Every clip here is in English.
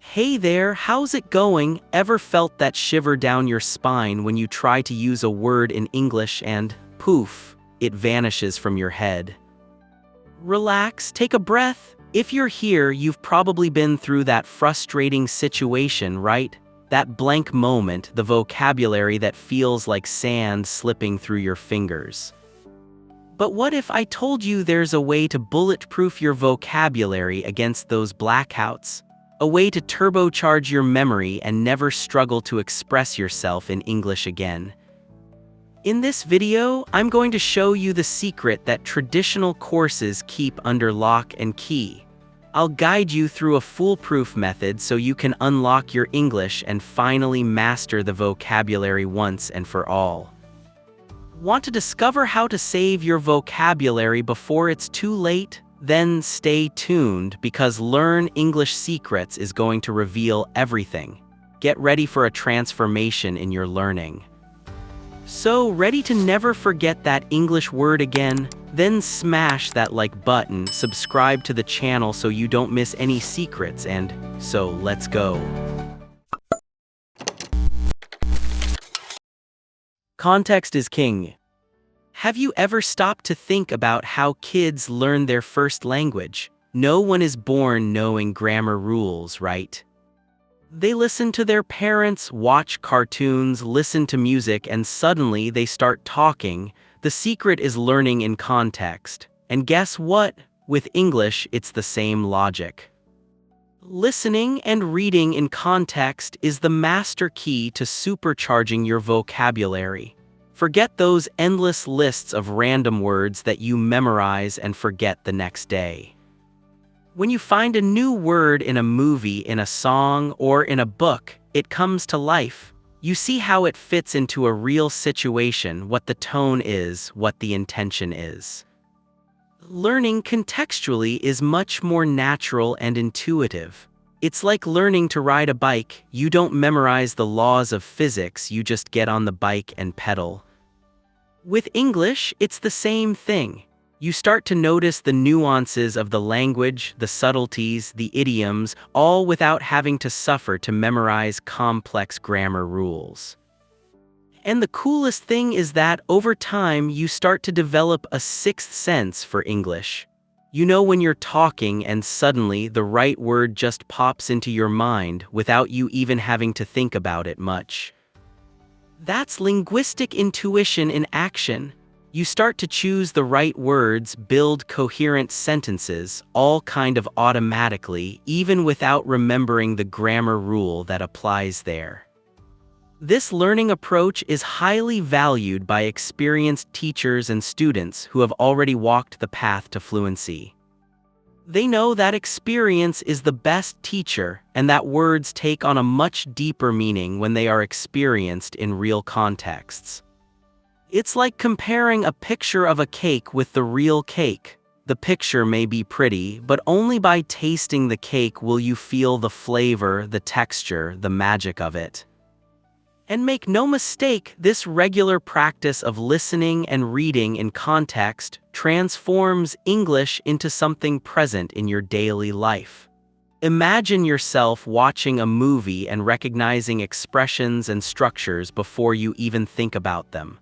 Hey there, how's it going? Ever felt that shiver down your spine when you try to use a word in English and, poof, it vanishes from your head? Relax, take a breath. If you're here, you've probably been through that frustrating situation, right? That blank moment, the vocabulary that feels like sand slipping through your fingers. But what if I told you there's a way to bulletproof your vocabulary against those blackouts? A way to turbocharge your memory and never struggle to express yourself in English again. In this video, I'm going to show you the secret that traditional courses keep under lock and key. I'll guide you through a foolproof method so you can unlock your English and finally master the vocabulary once and for all. Want to discover how to save your vocabulary before it's too late? Then stay tuned because Learn English Secrets is going to reveal everything. Get ready for a transformation in your learning. So, ready to never forget that English word again? Then smash that like button, subscribe to the channel so you don't miss any secrets, and so let's go. Context is king. Have you ever stopped to think about how kids learn their first language? No one is born knowing grammar rules, right? They listen to their parents, watch cartoons, listen to music, and suddenly they start talking. The secret is learning in context. And guess what? With English, it's the same logic. Listening and reading in context is the master key to supercharging your vocabulary. Forget those endless lists of random words that you memorize and forget the next day. When you find a new word in a movie, in a song, or in a book, it comes to life. You see how it fits into a real situation, what the tone is, what the intention is. Learning contextually is much more natural and intuitive. It's like learning to ride a bike. You don't memorize the laws of physics, you just get on the bike and pedal. With English, it's the same thing. You start to notice the nuances of the language, the subtleties, the idioms, all without having to suffer to memorize complex grammar rules. And the coolest thing is that over time, you start to develop a sixth sense for English. You know when you're talking and suddenly the right word just pops into your mind without you even having to think about it much. That's linguistic intuition in action. You start to choose the right words, build coherent sentences, all kind of automatically, even without remembering the grammar rule that applies there. This learning approach is highly valued by experienced teachers and students who have already walked the path to fluency. They know that experience is the best teacher and that words take on a much deeper meaning when they are experienced in real contexts. It's like comparing a picture of a cake with the real cake. The picture may be pretty, but only by tasting the cake will you feel the flavor, the texture, the magic of it. And make no mistake, this regular practice of listening and reading in context transforms English into something present in your daily life. Imagine yourself watching a movie and recognizing expressions and structures before you even think about them.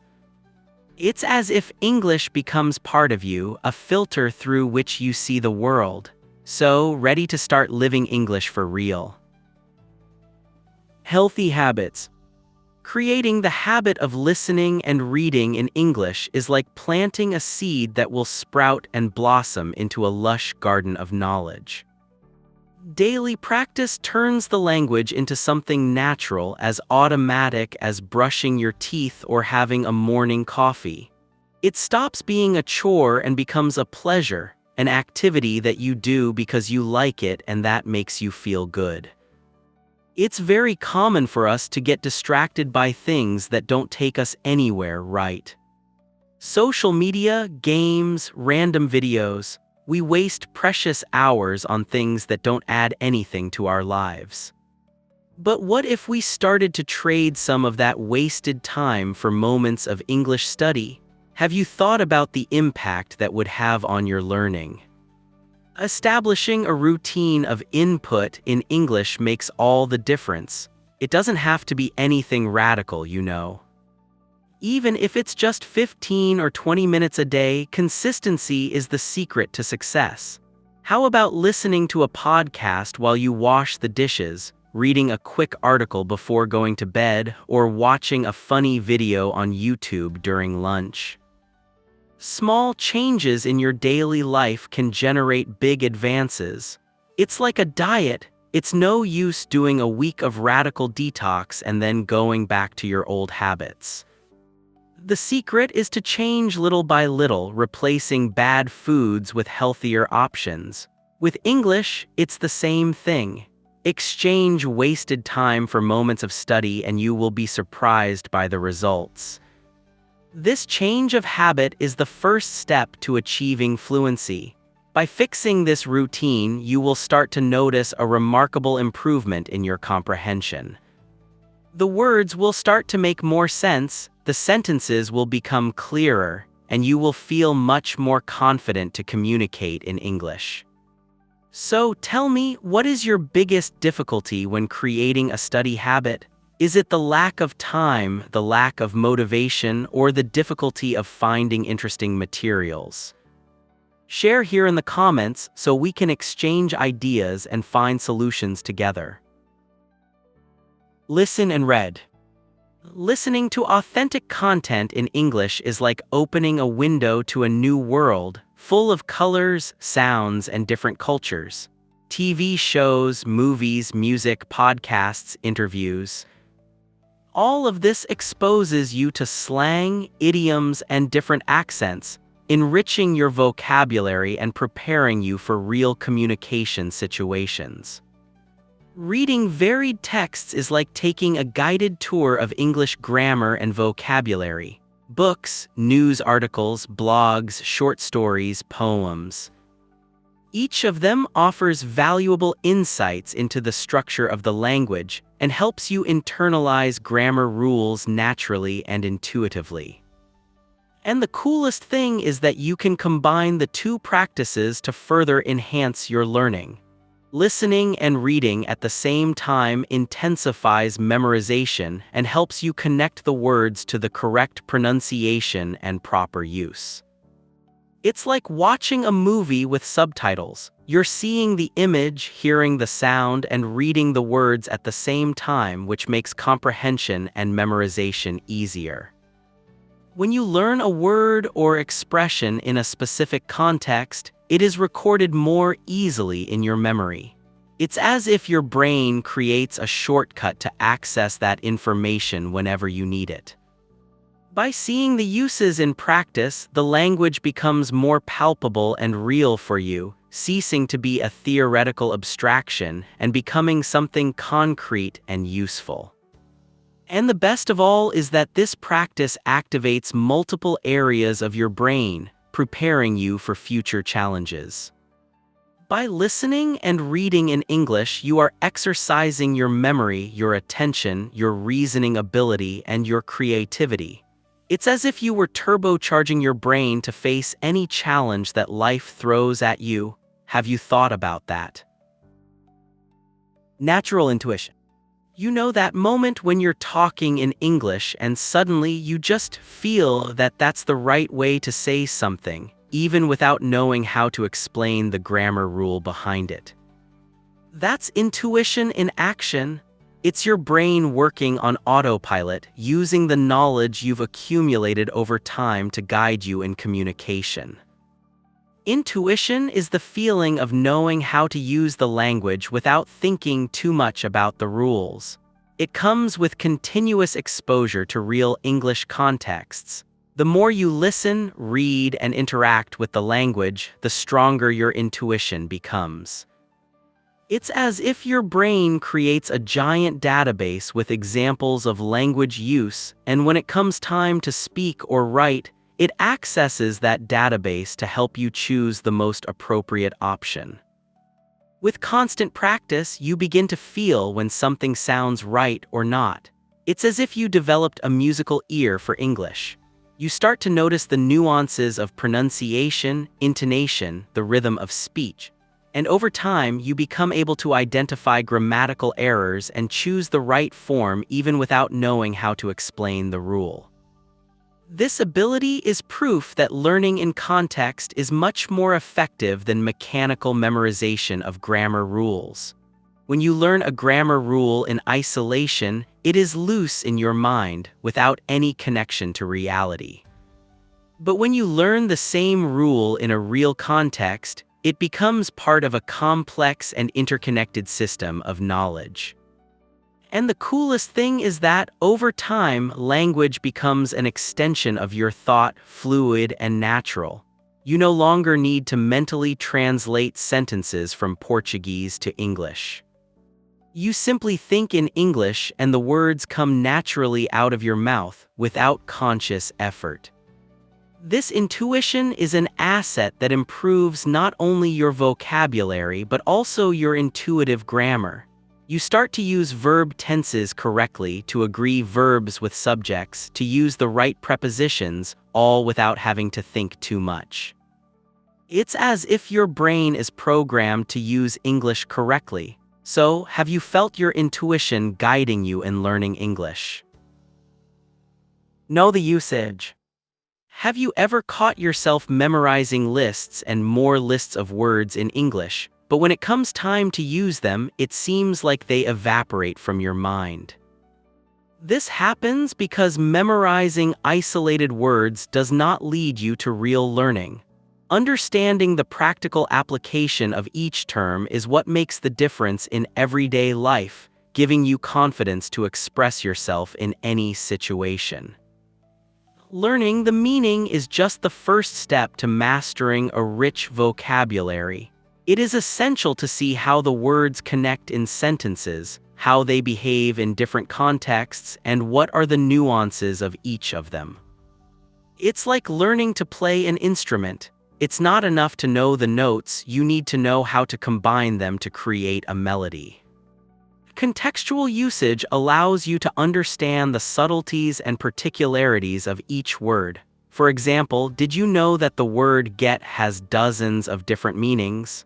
It's as if English becomes part of you, a filter through which you see the world. So, ready to start living English for real. Healthy habits. Creating the habit of listening and reading in English is like planting a seed that will sprout and blossom into a lush garden of knowledge. Daily practice turns the language into something natural, as automatic as brushing your teeth or having a morning coffee. It stops being a chore and becomes a pleasure, an activity that you do because you like it and that makes you feel good. It's very common for us to get distracted by things that don't take us anywhere, right? Social media, games, random videos. We waste precious hours on things that don't add anything to our lives. But what if we started to trade some of that wasted time for moments of English study? Have you thought about the impact that would have on your learning? Establishing a routine of input in English makes all the difference. It doesn't have to be anything radical, you know. Even if it's just 15 or 20 minutes a day, consistency is the secret to success. How about listening to a podcast while you wash the dishes, reading a quick article before going to bed, or watching a funny video on YouTube during lunch? Small changes in your daily life can generate big advances. It's like a diet. It's no use doing a week of radical detox and then going back to your old habits. The secret is to change little by little, replacing bad foods with healthier options. With English, it's the same thing. Exchange wasted time for moments of study and you will be surprised by the results. This change of habit is the first step to achieving fluency. By fixing this routine, you will start to notice a remarkable improvement in your comprehension. The words will start to make more sense, the sentences will become clearer, and you will feel much more confident to communicate in English. So tell me, what is your biggest difficulty when creating a study habit? Is it the lack of time, the lack of motivation, or the difficulty of finding interesting materials? Share here in the comments so we can exchange ideas and find solutions together. Listen and read. Listening to authentic content in English is like opening a window to a new world, full of colors, sounds, and different cultures. TV shows, movies, music, podcasts, interviews. All of this exposes you to slang, idioms, and different accents, enriching your vocabulary and preparing you for real communication situations. Reading varied texts is like taking a guided tour of English grammar and vocabulary. Books, news articles, blogs, short stories, poems. Each of them offers valuable insights into the structure of the language and helps you internalize grammar rules naturally and intuitively. And the coolest thing is that you can combine the two practices to further enhance your learning. Listening and reading at the same time intensifies memorization and helps you connect the words to the correct pronunciation and proper use. It's like watching a movie with subtitles. You're seeing the image, hearing the sound, and reading the words at the same time, which makes comprehension and memorization easier. When you learn a word or expression in a specific context, it is recorded more easily in your memory. It's as if your brain creates a shortcut to access that information whenever you need it. By seeing the uses in practice, the language becomes more palpable and real for you, ceasing to be a theoretical abstraction and becoming something concrete and useful. And the best of all is that this practice activates multiple areas of your brain, preparing you for future challenges. By listening and reading in English, you are exercising your memory, your attention, your reasoning ability, and your creativity. It's as if you were turbocharging your brain to face any challenge that life throws at you. Have you thought about that? Natural intuition. You know that moment when you're talking in English and suddenly you just feel that that's the right way to say something, even without knowing how to explain the grammar rule behind it. That's intuition in action. It's your brain working on autopilot, using the knowledge you've accumulated over time to guide you in communication. Intuition is the feeling of knowing how to use the language without thinking too much about the rules. It comes with continuous exposure to real English contexts. The more you listen, read, and interact with the language, the stronger your intuition becomes. It's as if your brain creates a giant database with examples of language use, and when it comes time to speak or write, it accesses that database to help you choose the most appropriate option. With constant practice, you begin to feel when something sounds right or not. It's as if you developed a musical ear for English. You start to notice the nuances of pronunciation, intonation, the rhythm of speech. And over time, you become able to identify grammatical errors and choose the right form even without knowing how to explain the rule. This ability is proof that learning in context is much more effective than mechanical memorization of grammar rules. When you learn a grammar rule in isolation, it is loose in your mind without any connection to reality. But when you learn the same rule in a real context, it becomes part of a complex and interconnected system of knowledge. And the coolest thing is that, over time, language becomes an extension of your thought, fluid and natural. You no longer need to mentally translate sentences from Portuguese to English. You simply think in English and the words come naturally out of your mouth without conscious effort. This intuition is an asset that improves not only your vocabulary but also your intuitive grammar. You start to use verb tenses correctly, to agree verbs with subjects, to use the right prepositions, all without having to think too much. It's as if your brain is programmed to use English correctly. So, have you felt your intuition guiding you in learning English? Know the usage. Have you ever caught yourself memorizing lists and more lists of words in English, but when it comes time to use them, it seems like they evaporate from your mind? This happens because memorizing isolated words does not lead you to real learning. Understanding the practical application of each term is what makes the difference in everyday life, giving you confidence to express yourself in any situation. Learning the meaning is just the first step to mastering a rich vocabulary. It is essential to see how the words connect in sentences, how they behave in different contexts, and what are the nuances of each of them. It's like learning to play an instrument. It's not enough to know the notes, you need to know how to combine them to create a melody. Contextual usage allows you to understand the subtleties and particularities of each word. For example, did you know that the word get has dozens of different meanings?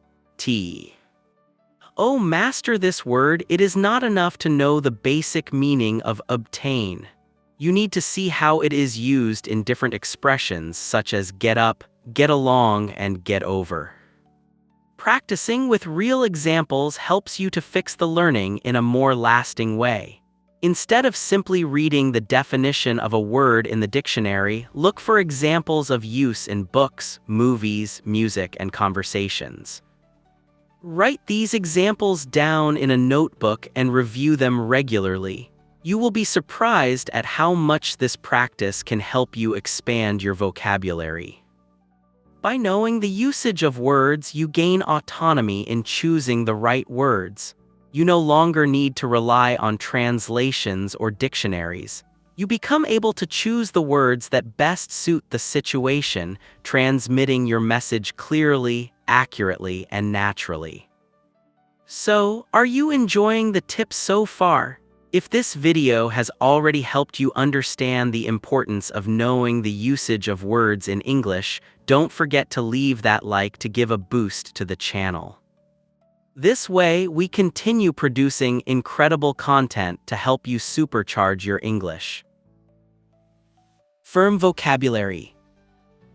Oh, master this word. It is not enough to know the basic meaning of obtain. You need to see how it is used in different expressions such as get up, get along, and get over. Practicing with real examples helps you to fix the learning in a more lasting way. Instead of simply reading the definition of a word in the dictionary, look for examples of use in books, movies, music, and conversations. Write these examples down in a notebook and review them regularly. You will be surprised at how much this practice can help you expand your vocabulary. By knowing the usage of words, you gain autonomy in choosing the right words. You no longer need to rely on translations or dictionaries. You become able to choose the words that best suit the situation, transmitting your message clearly, accurately, and naturally. So, are you enjoying the tips so far? If this video has already helped you understand the importance of knowing the usage of words in English, don't forget to leave that like to give a boost to the channel. This way, we continue producing incredible content to help you supercharge your English. Firm vocabulary.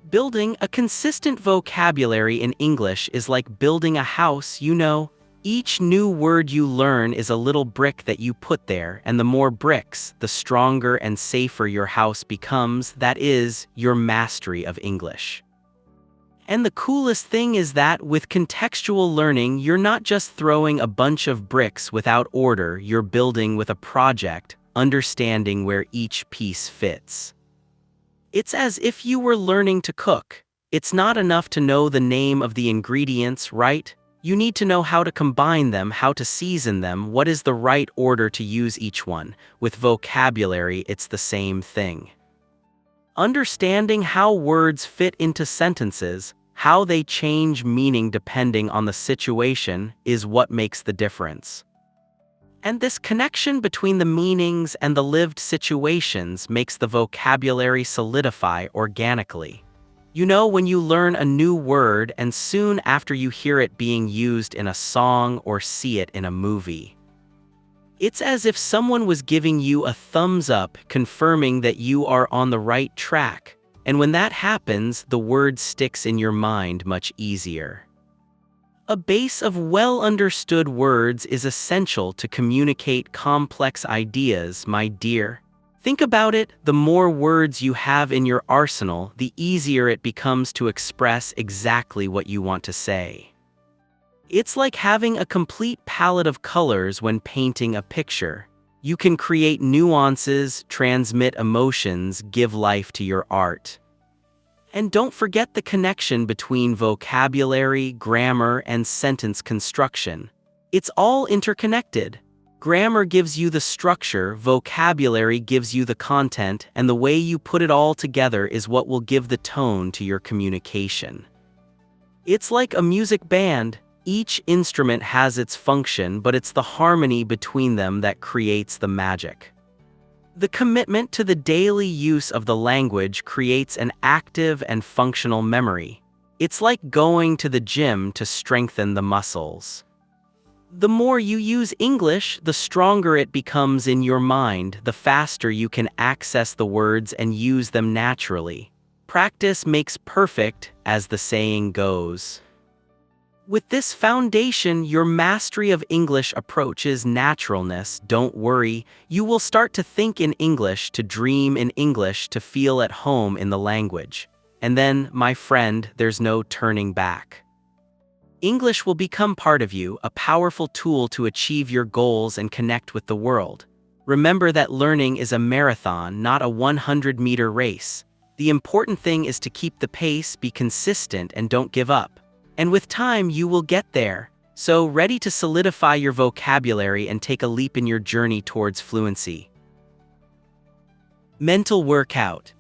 Building a consistent vocabulary in English is like building a house, you know. Each new word you learn is a little brick that you put there, and the more bricks, the stronger and safer your house becomes. That is, your mastery of English. And the coolest thing is that with contextual learning, you're not just throwing a bunch of bricks without order, you're building with a project, understanding where each piece fits. It's as if you were learning to cook. It's not enough to know the name of the ingredients, right? You need to know how to combine them, how to season them, what is the right order to use each one. With vocabulary, it's the same thing. Understanding how words fit into sentences, how they change meaning depending on the situation, is what makes the difference. And this connection between the meanings and the lived situations makes the vocabulary solidify organically. You know, when you learn a new word and soon after you hear it being used in a song or see it in a movie. It's as if someone was giving you a thumbs up, confirming that you are on the right track. And when that happens, the word sticks in your mind much easier. A base of well-understood words is essential to communicate complex ideas, my dear. Think about it, the more words you have in your arsenal, the easier it becomes to express exactly what you want to say. It's like having a complete palette of colors when painting a picture. You can create nuances, transmit emotions, give life to your art. And don't forget the connection between vocabulary, grammar, and sentence construction. It's all interconnected. Grammar gives you the structure, vocabulary gives you the content, and the way you put it all together is what will give the tone to your communication. It's like a music band. Each instrument has its function, but it's the harmony between them that creates the magic. The commitment to the daily use of the language creates an active and functional memory. It's like going to the gym to strengthen the muscles. The more you use English, the stronger it becomes in your mind, the faster you can access the words and use them naturally. Practice makes perfect, as the saying goes. With this foundation, your mastery of English approaches naturalness. Don't worry, you will start to think in English, to dream in English, to feel at home in the language. And then, my friend, there's no turning back. English will become part of you, a powerful tool to achieve your goals and connect with the world. Remember that learning is a marathon, not a 100-meter race. The important thing is to keep the pace, be consistent, and don't give up. And with time, you will get there. So, ready to solidify your vocabulary and take a leap in your journey towards fluency. Mental workout.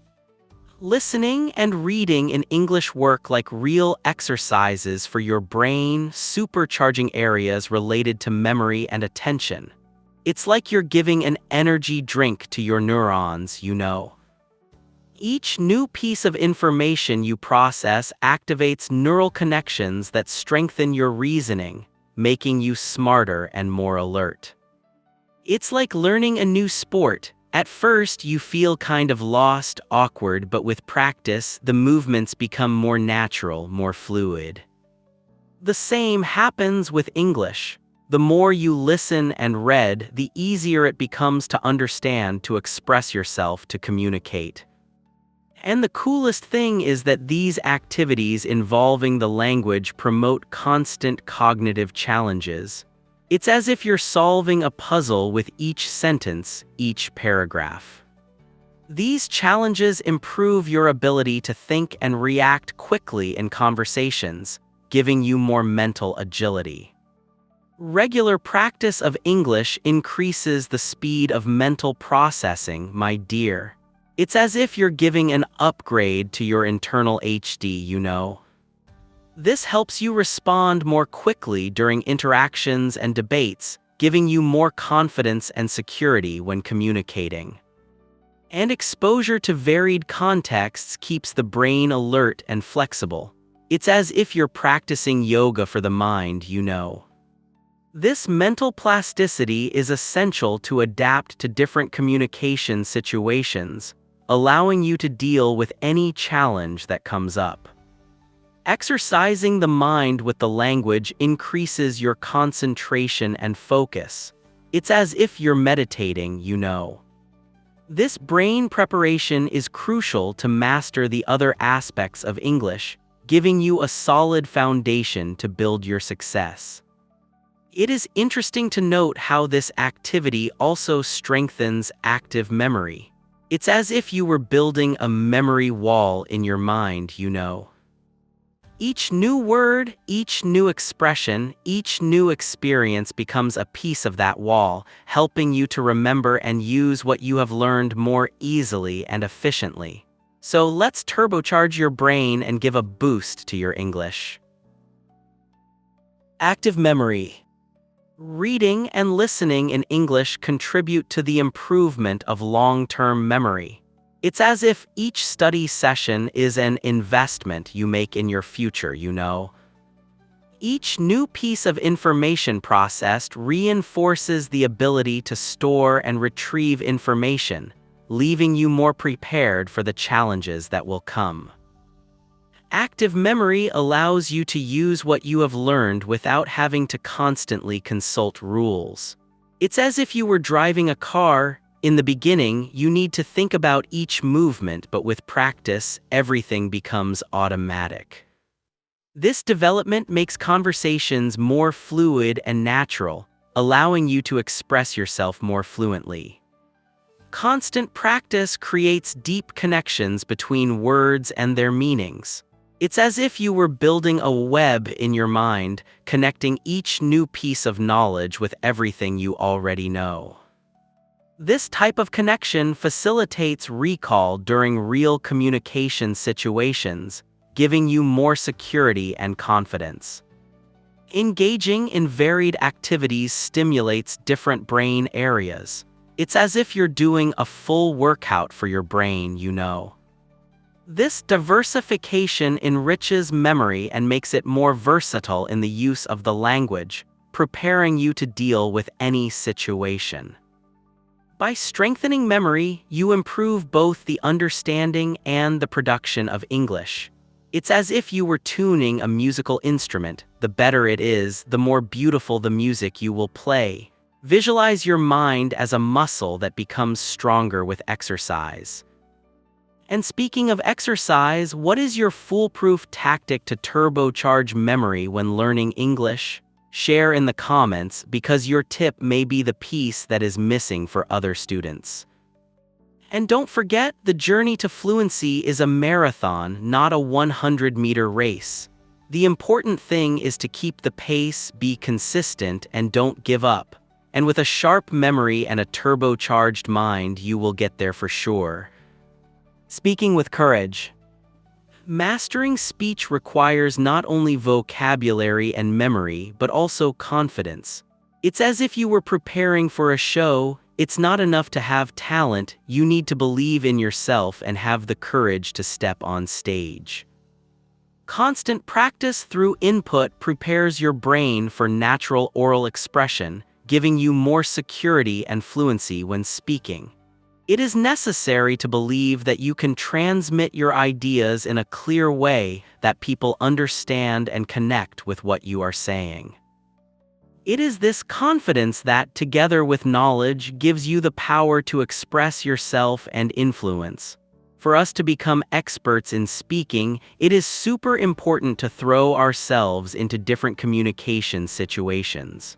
Listening and reading in English work like real exercises for your brain, supercharging areas related to memory and attention. It's like you're giving an energy drink to your neurons, you know. Each new piece of information you process activates neural connections that strengthen your reasoning, making you smarter and more alert. It's like learning a new sport. At first, you feel kind of lost, awkward, but with practice, the movements become more natural, more fluid. The same happens with English. The more you listen and read, the easier it becomes to understand, to express yourself, to communicate. And the coolest thing is that these activities involving the language promote constant cognitive challenges. It's as if you're solving a puzzle with each sentence, each paragraph. These challenges improve your ability to think and react quickly in conversations, giving you more mental agility. Regular practice of English increases the speed of mental processing, my dear. It's as if you're giving an upgrade to your internal HD, you know. This helps you respond more quickly during interactions and debates, giving you more confidence and security when communicating. And exposure to varied contexts keeps the brain alert and flexible. It's as if you're practicing yoga for the mind, you know. This mental plasticity is essential to adapt to different communication situations, allowing you to deal with any challenge that comes up. Exercising the mind with the language increases your concentration and focus. It's as if you're meditating, you know. This brain preparation is crucial to master the other aspects of English, giving you a solid foundation to build your success. It is interesting to note how this activity also strengthens active memory. It's as if you were building a memory wall in your mind, you know. Each new word, each new expression, each new experience becomes a piece of that wall, helping you to remember and use what you have learned more easily and efficiently. So let's turbocharge your brain and give a boost to your English. Active memory. Reading and listening in English contribute to the improvement of long-term memory. It's as if each study session is an investment you make in your future, you know. Each new piece of information processed reinforces the ability to store and retrieve information, leaving you more prepared for the challenges that will come. Active memory allows you to use what you have learned without having to constantly consult rules. It's as if you were driving a car. In the beginning, you need to think about each movement, but with practice, everything becomes automatic. This development makes conversations more fluid and natural, allowing you to express yourself more fluently. Constant practice creates deep connections between words and their meanings. It's as if you were building a web in your mind, connecting each new piece of knowledge with everything you already know. This type of connection facilitates recall during real communication situations, giving you more security and confidence. Engaging in varied activities stimulates different brain areas. It's as if you're doing a full workout for your brain, you know. This diversification enriches memory and makes it more versatile in the use of the language, preparing you to deal with any situation. By strengthening memory, you improve both the understanding and the production of English. It's as if you were tuning a musical instrument. The better it is, the more beautiful the music you will play. Visualize your mind as a muscle that becomes stronger with exercise. And speaking of exercise, what is your foolproof tactic to turbocharge memory when learning English? Share in the comments, because your tip may be the piece that is missing for other students. And don't forget, the journey to fluency is a marathon, not a 100-meter race. The important thing is to keep the pace, be consistent, and don't give up. And with a sharp memory and a turbocharged mind, you will get there for sure. Speaking with courage. Mastering speech requires not only vocabulary and memory, but also confidence. It's as if you were preparing for a show. It's not enough to have talent, you need to believe in yourself and have the courage to step on stage. Constant practice through input prepares your brain for natural oral expression, giving you more security and fluency when speaking. It is necessary to believe that you can transmit your ideas in a clear way that people understand and connect with what you are saying. It is this confidence that, together with knowledge, gives you the power to express yourself and influence. For us to become experts in speaking, it is super important to throw ourselves into different communication situations.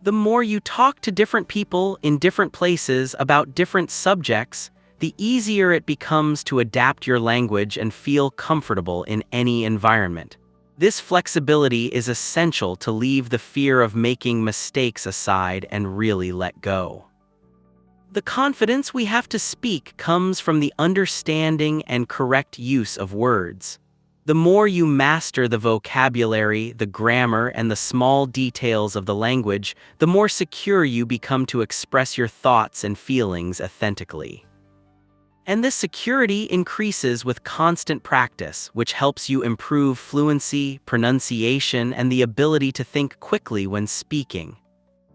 The more you talk to different people in different places about different subjects, the easier it becomes to adapt your language and feel comfortable in any environment. This flexibility is essential to leave the fear of making mistakes aside and really let go. The confidence we have to speak comes from the understanding and correct use of words. The more you master the vocabulary, the grammar, and the small details of the language, the more secure you become to express your thoughts and feelings authentically. And this security increases with constant practice, which helps you improve fluency, pronunciation, and the ability to think quickly when speaking.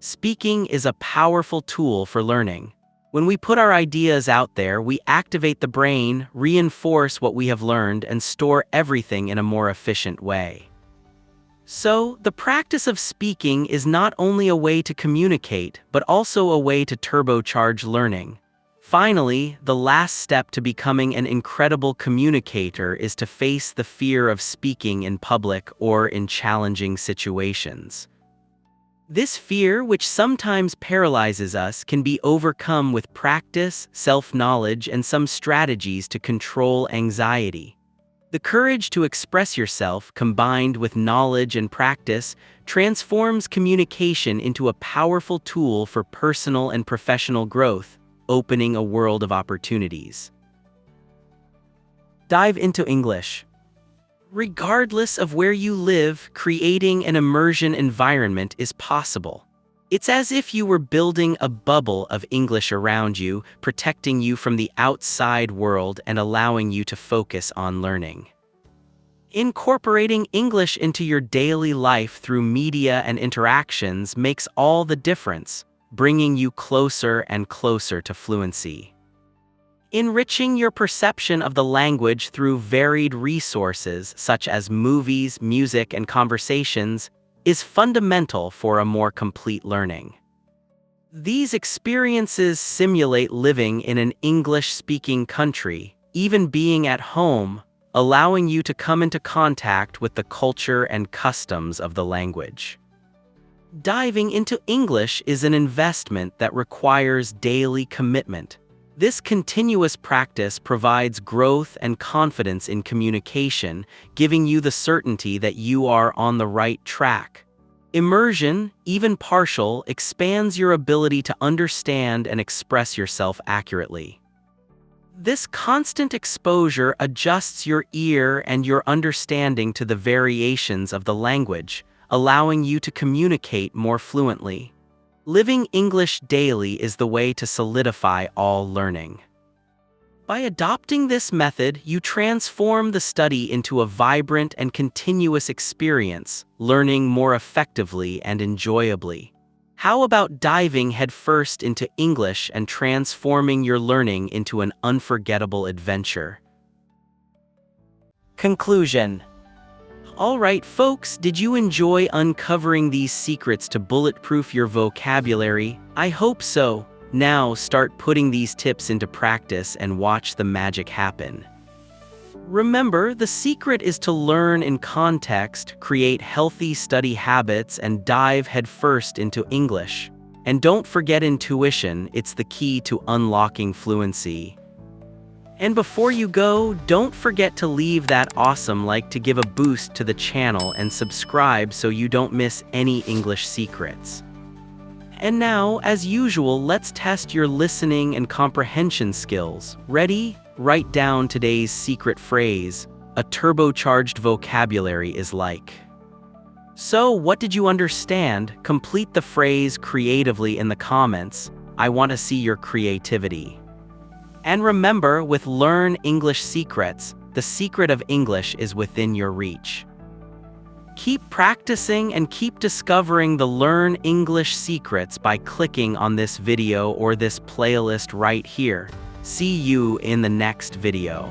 Speaking is a powerful tool for learning. When we put our ideas out there, we activate the brain, reinforce what we have learned, and store everything in a more efficient way. So, the practice of speaking is not only a way to communicate, but also a way to turbocharge learning. Finally, the last step to becoming an incredible communicator is to face the fear of speaking in public or in challenging situations. This fear, which sometimes paralyzes us, can be overcome with practice, self-knowledge, and some strategies to control anxiety. The courage to express yourself, combined with knowledge and practice, transforms communication into a powerful tool for personal and professional growth, opening a world of opportunities. Dive into English. Regardless of where you live, creating an immersion environment is possible. It's as if you were building a bubble of English around you, protecting you from the outside world and allowing you to focus on learning. Incorporating English into your daily life through media and interactions makes all the difference, bringing you closer and closer to fluency. Enriching your perception of the language through varied resources such as movies, music, and conversations is fundamental for a more complete learning. These experiences simulate living in an English-speaking country, even being at home, allowing you to come into contact with the culture and customs of the language. Diving into English is an investment that requires daily commitment. This continuous practice provides growth and confidence in communication, giving you the certainty that you are on the right track. Immersion, even partial, expands your ability to understand and express yourself accurately. This constant exposure adjusts your ear and your understanding to the variations of the language, allowing you to communicate more fluently. Living English daily is the way to solidify all learning. By adopting this method, you transform the study into a vibrant and continuous experience, learning more effectively and enjoyably. How about diving headfirst into English and transforming your learning into an unforgettable adventure? Conclusion. Alright folks, did you enjoy uncovering these secrets to bulletproof your vocabulary? I hope so. Now start putting these tips into practice and watch the magic happen. Remember, the secret is to learn in context, create healthy study habits, and dive headfirst into English. And don't forget intuition, it's the key to unlocking fluency. And before you go, don't forget to leave that awesome like to give a boost to the channel and subscribe so you don't miss any English secrets. And now, as usual, let's test your listening and comprehension skills. Ready? Write down today's secret phrase. A turbocharged vocabulary is like. So, what did you understand? Complete the phrase creatively in the comments. I want to see your creativity. And remember, with Learn English Secrets, the secret of English is within your reach. Keep practicing and keep discovering the Learn English secrets by clicking on this video or this playlist right here. See you in the next video.